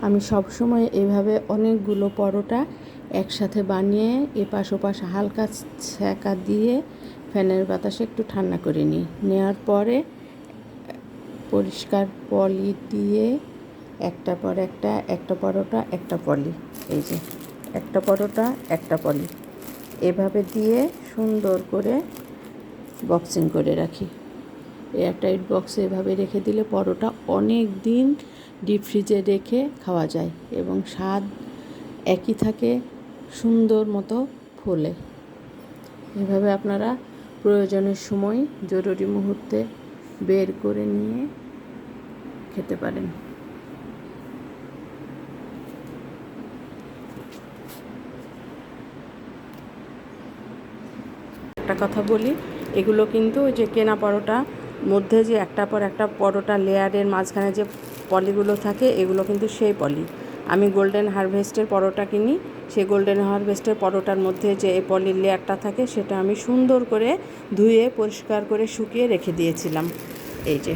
আমি সবসময় এভাবে অনেকগুলো পরোটা একসাথে বানিয়ে এপাশ ওপাশ হালকা ছ্যাঁকা দিয়ে ফ্যানের বাতাসে একটু ঠান্ডা করে নিই। নেওয়ার পরে পরিষ্কার পলি দিয়ে একটা পর একটা পরোটা একটা পলি, এই যে একটা পরোটা একটা পলি, এভাবে দিয়ে সুন্দর করে বক্সিং করে রাখি। এয়ারটাইট বক্সে এভাবে রেখে দিলে পরোটা অনেক দিন ডিপ ফ্রিজে রেখে খাওয়া যায় এবং স্বাদ একই থাকে, সুন্দর মতো ফোলে। এভাবে আপনারা প্রয়োজনের সময় জরুরি মুহূর্তে বের করে নিয়ে খেতে পারেন। একটা কথা বলি, এগুলো কিন্তু ওই যে কেনা পরোটা মধ্যে যে একটা পর একটা পরোটা লেয়ারের মাঝখানে যে পলিগুলো থাকে, এগুলো কিন্তু সেই পলি। আমি গোল্ডেন হারভেস্টের পরোটা কিনি, সেই গোল্ডেন হারভেস্টের পরোটার মধ্যে যে এই পলির লেয়ারটা থাকে সেটা আমি সুন্দর করে ধুয়ে পরিষ্কার করে শুকিয়ে রেখে দিয়েছিলাম। এই যে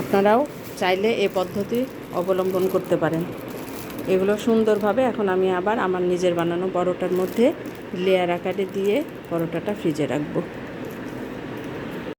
আপনারাও চাইলে এই পদ্ধতি অবলম্বন করতে পারেন। এগুলো সুন্দরভাবে এখন আমি আবার আমার নিজের বানানো পরোটার মধ্যে লেয়ার আকারে দিয়ে পরোটাটা ফ্রিজে রাখবো।